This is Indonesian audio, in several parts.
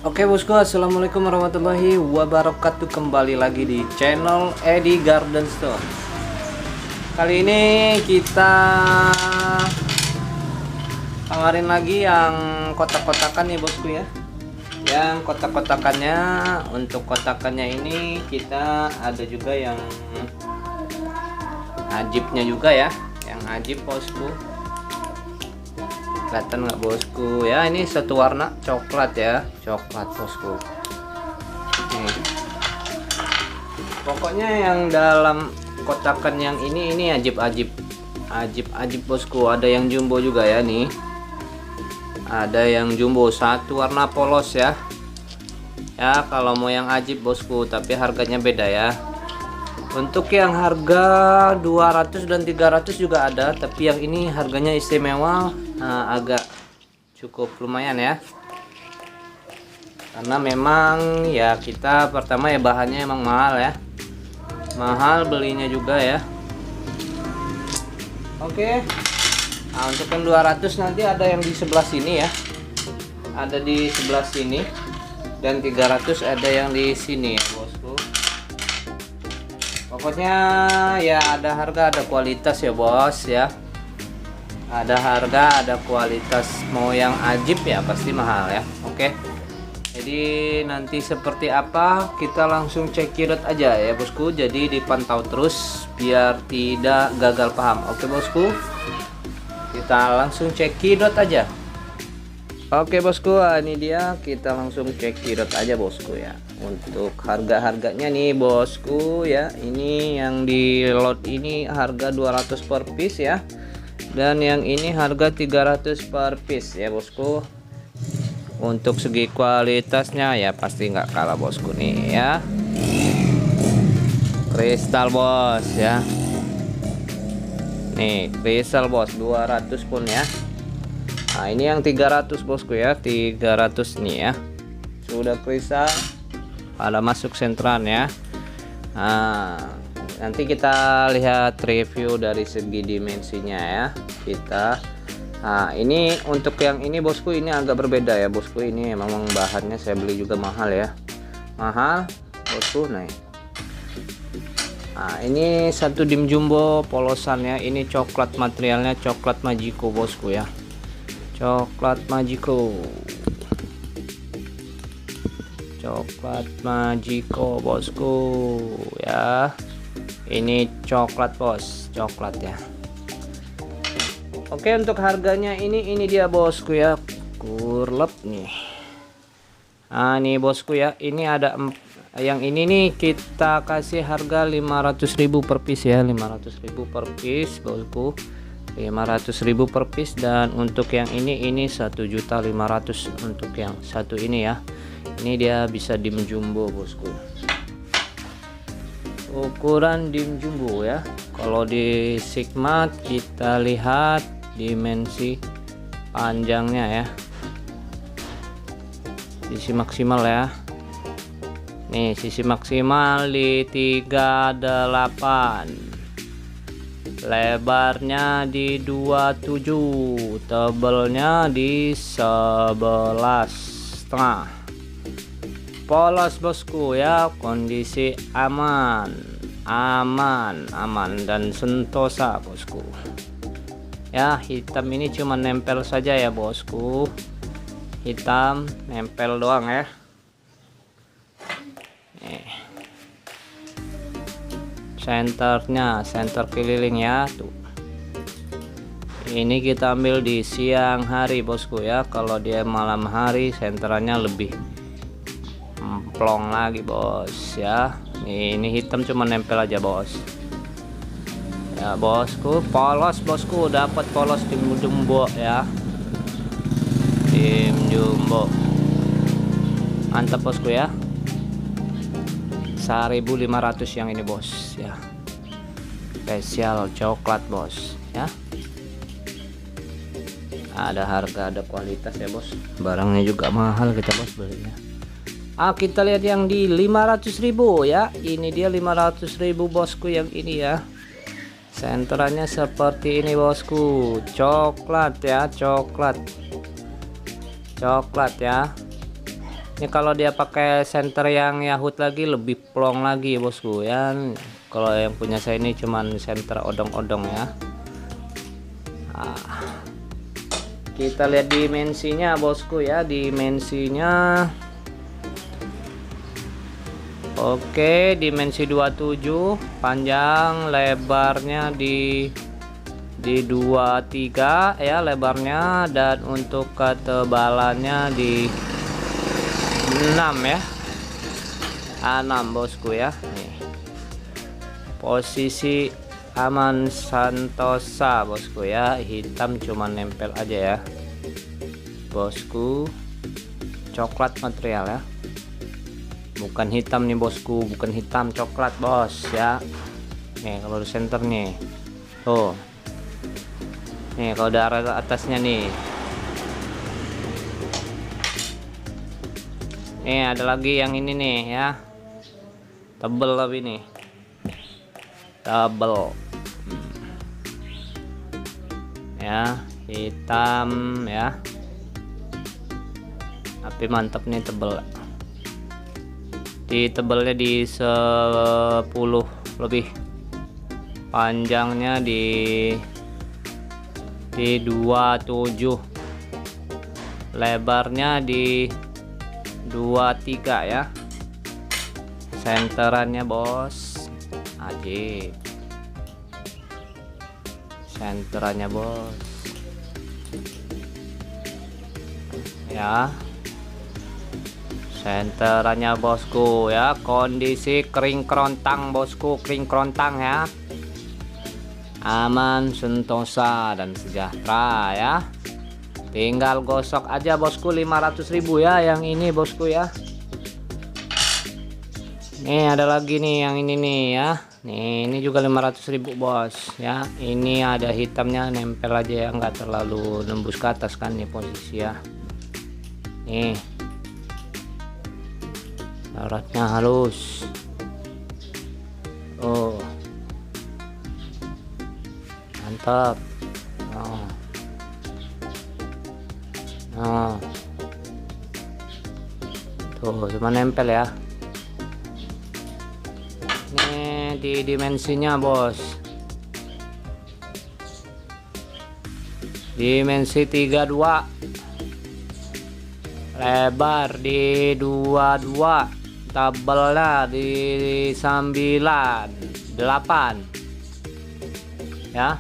Oke bosku, assalamualaikum warahmatullahi wabarakatuh. Kembali lagi di channel Edi Garden Store. Kali ini kita tawarin lagi yang kotak-kotakan nih bosku ya. Yang kotak-kotakannya, untuk kotakannya ini kita ada juga yang ajibnya juga ya. Yang ajib bosku, kelihatan nggak bosku ya, ini satu warna coklat ya, coklat bosku. Nih. Pokoknya yang dalam kotakan yang ini ajib bosku. Ada yang jumbo juga ya, nih ada yang jumbo satu warna polos ya. Ya kalau mau yang ajib bosku, tapi harganya beda ya. Untuk yang harga 200 dan 300 juga ada, tapi yang ini harganya istimewa, agak cukup lumayan ya. Karena memang ya kita pertama ya bahannya emang mahal ya. Mahal belinya juga ya. Oke. Nah, untuk yang 200 nanti ada yang di sebelah sini ya. Ada di sebelah sini, dan 300 ada yang di sini ya bosku. Pokoknya ya ada harga ada kualitas ya bos ya. Ada harga ada kualitas. Mau yang ajib ya pasti mahal ya. Oke, jadi nanti seperti apa kita langsung cekidot aja ya bosku. Jadi dipantau terus biar tidak gagal paham. Oke bosku, kita langsung cekidot aja. Oke bosku, ini dia, kita langsung cekidot aja bosku ya. Untuk harga-harganya nih bosku ya, ini yang di lot ini harga 200 per piece ya, dan yang ini harga 300 per piece ya bosku. Untuk segi kualitasnya ya pasti nggak kalah bosku nih ya. Kristal bos ya, nih kristal bos 200 pun ya. Nah ini yang 300 bosku ya, 300 nih ya, sudah kristal, ada masuk sentran ya. Nah nanti kita lihat review dari segi dimensinya ya kita. Nah ini untuk yang ini bosku, ini agak berbeda ya bosku. Ini memang bahannya saya beli juga mahal ya, mahal bosku. Nah ini satu dim jumbo polosan ya. Ini coklat, materialnya coklat Magico bosku ya, coklat Magico, coklat Magico bosku ya. Ini coklat bos, coklat ya. Oke, untuk harganya ini dia bosku ya, kurlep nih. Nah nih bosku ya, ini ada yang ini nih kita kasih harga 500.000 per piece ya, 500.000 per piece bosku, 500.000 per piece. Dan untuk yang ini 1.500.000 untuk yang satu ini ya. Ini dia bisa dim jumbo bosku, ukuran dim jumbo ya. Kalau di Sigma kita lihat dimensi panjangnya ya, sisi maksimal ya. Nih sisi maksimal di 38, lebarnya di 27, tebelnya di 11,5. Polos bosku ya, kondisi aman dan sentosa bosku ya. Hitam ini cuma nempel saja ya bosku, hitam nempel doang ya. Senternya senter keliling ya tuh. Ini kita ambil di siang hari bosku ya. Kalau dia malam hari senterannya lebih plong lagi bos ya. Ini hitam cuma nempel aja bos ya bosku. Polos bosku, dapat polos tim jumbo ya, tim jumbo mantap bosku ya. 1.500 yang ini bos ya, spesial coklat bos ya. Ada harga ada kualitas ya bos, barangnya juga mahal kita bos belinya. Kita lihat yang di 500.000 ya. Ini dia 500.000 bosku yang ini ya. Senterannya seperti ini bosku, coklat ya, coklat ya. Ini kalau dia pakai senter yang Yahoo lagi lebih plong lagi bosku ya. Kalau yang punya saya ini cuman senter odong-odong ya. Nah, kita lihat dimensinya bosku ya, dimensinya. Oke, dimensi 27, panjang lebarnya di 23 ya lebarnya, dan untuk ketebalannya di 6 ya. 6 bosku ya. Nih. Posisi aman Santosa bosku ya, hitam cuma nempel aja ya. Bosku, coklat material ya. Bukan hitam nih bosku, bukan hitam, coklat bos ya. Nih kalau di center nih, tuh nih kalau daerah atasnya nih. Nih ada lagi yang ini nih ya, tebel tapi nih tebel ya, hitam ya, tapi mantap nih, tebel. Di tebelnya di 10 lebih, panjangnya di 27, lebarnya di 23 ya. Senterannya bos, ajib. Senterannya bos ya, senterannya bosku ya. Kondisi kering kerontang bosku, kering kerontang ya, aman, sentosa dan sejahtera ya. Tinggal gosok aja bosku, 500.000 ya yang ini bosku ya. Nih ada lagi nih yang ini nih ya. Nih ini juga 500.000 bos ya. Ini ada hitamnya nempel aja ya, nggak terlalu nembus ke atas kan nih posisi ya. Nih baratnya halus. Oh mantap. Tuh cuma nempel ya. Ini di dimensinya bos, dimensi 32, lebar di 22, tabelnya di 98 ya.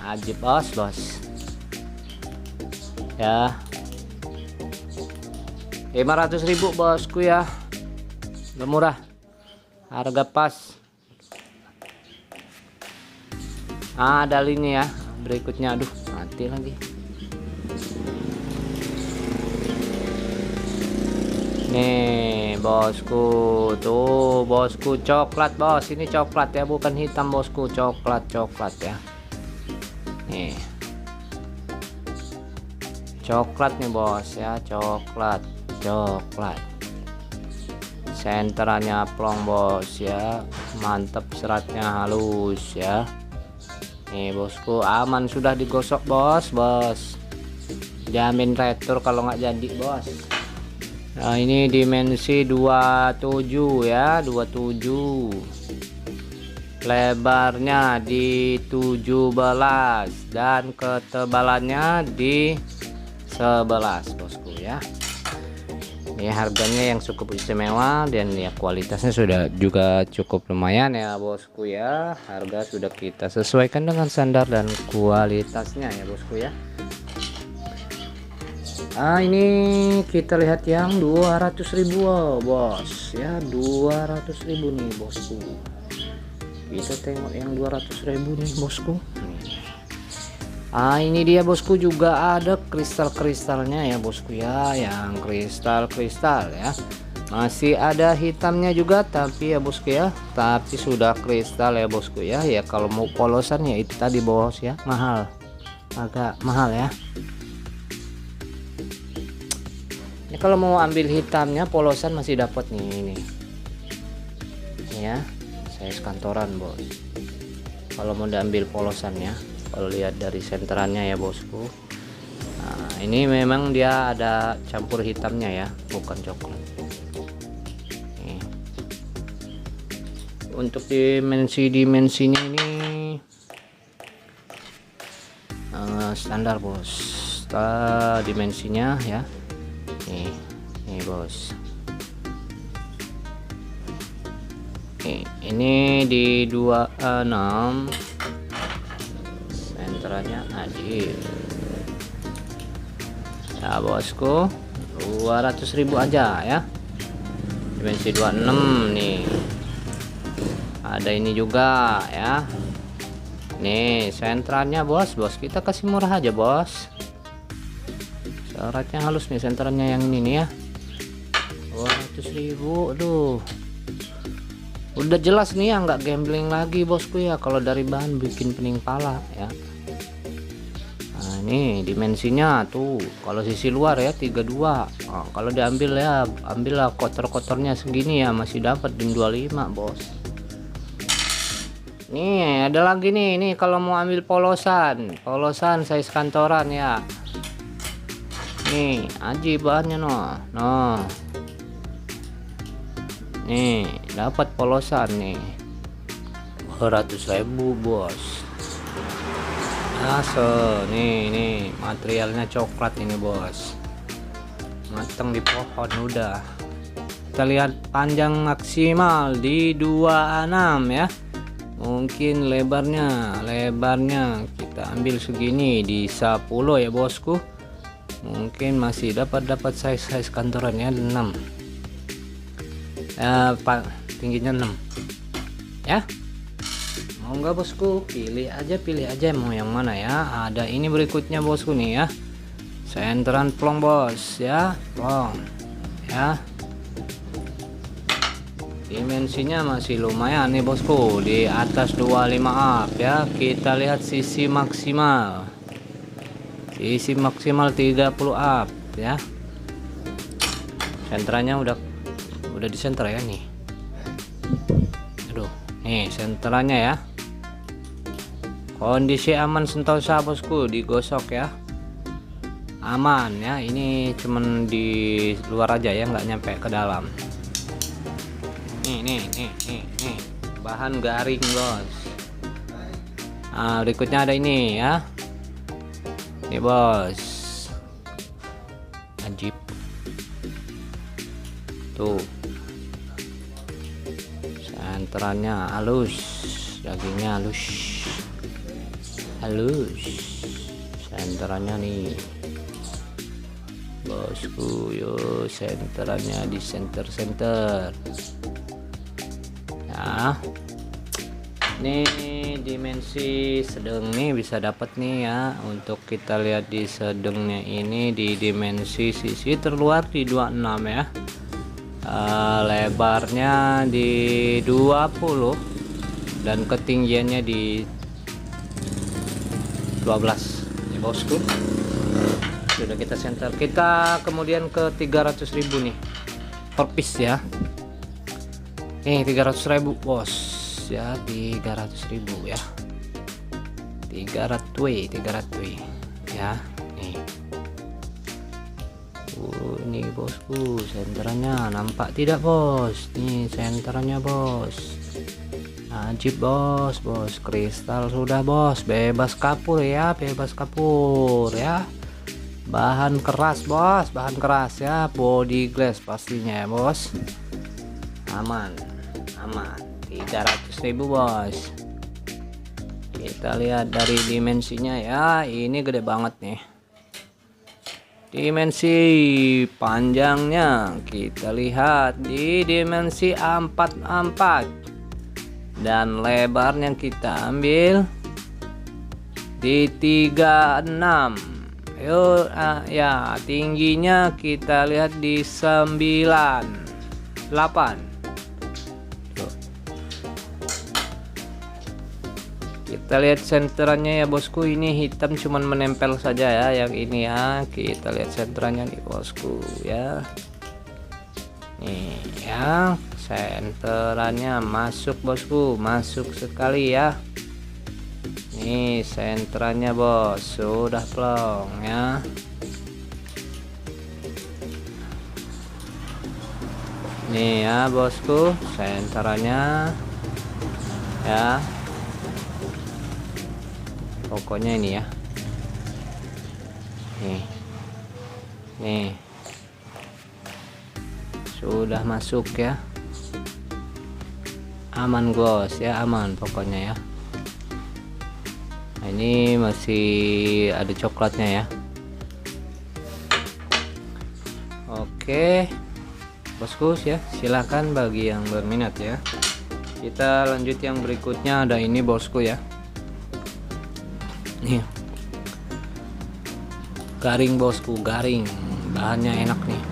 Ajib bos ya. 500.000 bosku ya, murah, harga pas. Ada lini ya berikutnya. Aduh mati lagi. Nih bosku, tuh bosku, coklat bos, ini coklat ya, bukan hitam bosku, coklat ya. Nih coklat nih bos ya, coklat. Senterannya plong bos ya, mantep, seratnya halus ya. Nih bosku, aman, sudah digosok bos, jamin retur kalau nggak jadi bos. Nah ini dimensi 27 ya, 27, lebarnya di 17 dan ketebalannya di 11 bosku ya. Ini harganya yang cukup istimewa, dan ya kualitasnya sudah juga cukup lumayan ya bosku ya. Harga sudah kita sesuaikan dengan standar dan kualitasnya ya bosku ya. Ini kita lihat yang 200.000 bos ya, 200.000 nih bosku. Kita tengok yang 200.000 nih bosku. Ini dia bosku, juga ada kristal-kristalnya ya bosku ya, yang kristal ya. Masih ada hitamnya juga, tapi ya bosku ya, tapi sudah kristal ya bosku ya. Ya kalau mau polosan ya itu tadi bos ya, mahal, agak mahal ya. Ini kalau mau ambil hitamnya polosan masih dapat nih ini ya, size kantoran bos. Kalau mau diambil polosannya, kalau lihat dari senterannya ya bosku. Nah ini memang dia ada campur hitamnya ya, bukan coklat. Nih. Untuk dimensinya ini standar bos, dimensinya ya. Nih bos. Ini di 26, senternya adil ya bosku, 200.000 aja ya, dimensi 26 nih. Ada ini juga ya, nih senterannya bos, kita kasih murah aja bos, syaratnya halus nih senterannya yang ini nih ya, 200.000. aduh, udah jelas nih ya, nggak gambling lagi bosku ya kalau dari bahan bikin pening pala ya. Nah ini dimensinya tuh, kalau sisi luar ya 32. Nah, kalau diambil ya, ambillah kotor-kotornya segini ya, masih dapat di 25 bos. Nih ada lagi nih kalau mau ambil polosan size kantoran ya, nih aji bahannya no. Nih dapat polosan nih 200.000 bos. Nih materialnya coklat ini bos, matang di pohon udah. Kita lihat panjang maksimal di 26 ya. Mungkin lebarnya kita ambil segini di 10 ya bosku. Mungkin masih dapat size kantorannya 6 ya, tingginya 6 ya. Mau nggak bosku, pilih aja mau yang mana ya. Ada ini berikutnya bosku nih ya, senteran plong bos ya, plong ya. Dimensinya masih lumayan nih bosku, di atas 25 up ya. Kita lihat sisi maksimal 30 up ya. Senterannya udah disenter ya nih. Aduh, nih senterannya ya, kondisi aman sentosa bosku, digosok ya, aman ya. Ini cuman di luar aja ya, nggak nyampe ke dalam. Nih bahan garing bos. Nah berikutnya ada ini ya, nih bos, ajib tuh, senterannya halus, dagingnya halus, senterannya nih bosku. Yo senterannya di center ya. Ini dimensi sedang nih bisa dapat nih ya. Untuk kita lihat di sedangnya ini di dimensi sisi terluar di 26 ya. Lebarnya di 20 dan ketinggiannya di 12 ya bosku. Sudah kita center. Kita kemudian ke 300.000 nih per piece ya. Nih 300.000 bos ya, 300.000 ya, 300 ya. Nih ini bosku, senterannya nampak tidak bos? Nih senterannya bos, ajib bos, kristal sudah bos, bebas kapur ya, bahan keras bos, ya, body glass pastinya ya bos. Aman 300.000 bos. Kita lihat dari dimensinya ya, ini gede banget nih. Dimensi panjangnya kita lihat di dimensi 44 dan lebarnya kita ambil di 36. Yuk ya, tingginya kita lihat di 98. Kita lihat senterannya ya bosku, ini hitam cuman menempel saja ya yang ini ya. Kita lihat senterannya nih bosku ya. Nih ya, senterannya masuk bosku, masuk sekali ya. Nih senterannya bos, sudah plong ya. Nih ya bosku, senterannya ya. Pokoknya ini ya. Nih. Sudah masuk ya. Aman bos ya, aman pokoknya ya. Nah, ini masih ada coklatnya ya. Oke bosku ya, silahkan bagi yang berminat ya. Kita lanjut yang berikutnya, ada ini bosku ya. Nih garing bosku, garing, bahannya enak nih,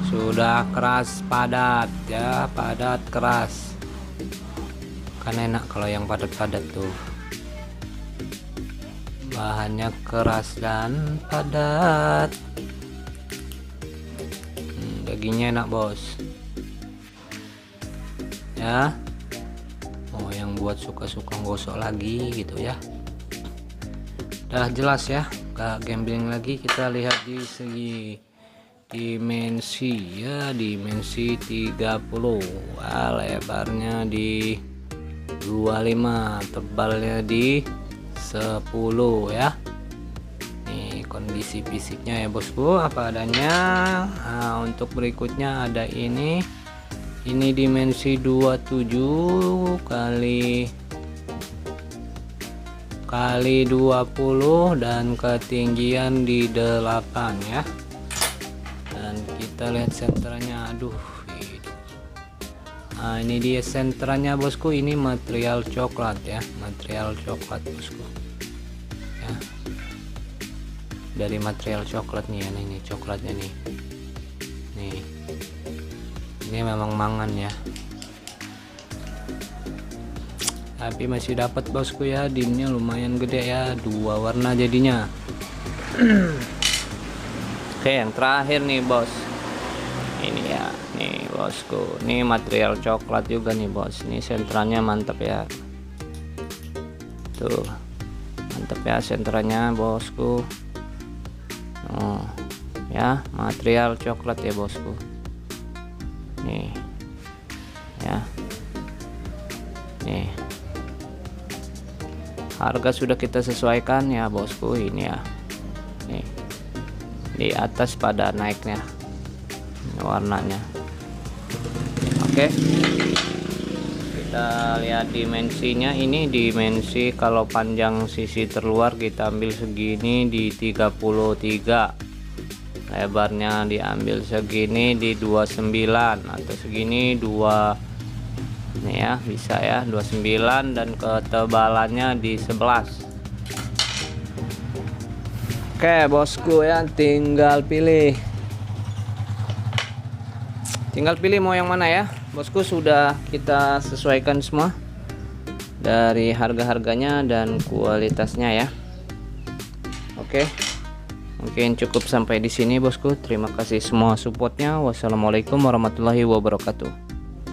sudah keras padat ya, padat keras, kan enak kalau yang padat-padat tuh, bahannya keras dan padat. Dagingnya enak bos ya. Oh yang buat suka-suka gosok lagi gitu ya. Udah jelas ya, gak gambling lagi. Kita lihat di segi dimensi ya, dimensi 30, lebarnya di 25, tebalnya di 10 ya. Kondisi fisiknya ya bosku apa adanya. Nah, untuk berikutnya ada ini dimensi 27 kali 20 dan ketinggian di 8 ya. Dan kita lihat senternya, aduh nah ini dia senternya bosku. Ini material coklat ya, material coklat bosku ya, dari material coklat nih ya. Ini coklatnya nih, ini memang mangan ya, tapi masih dapat bosku ya. dimnya lumayan gede ya, 2 warna jadinya. Oke yang terakhir nih bos, ini ya nih bosku, ini material coklat juga nih bos. Ini sentranya mantap ya, tuh mantap ya sentranya bosku. Oh ya, material coklat ya bosku. Nih ya, nih harga sudah kita sesuaikan ya bosku. Ini ya, nih di atas pada naiknya warnanya. Oke kita lihat dimensinya. Ini dimensi kalau panjang sisi terluar kita ambil segini di 33, lebarnya diambil segini di 29 atau segini 2 nih ya, bisa ya 29, dan ketebalannya di 11. Oke bosku ya, tinggal pilih mau yang mana ya bosku. Sudah kita sesuaikan semua dari harga-harganya dan kualitasnya ya. Oke mungkin cukup sampai di sini bosku. Terima kasih semua supportnya. Wassalamualaikum warahmatullahi wabarakatuh.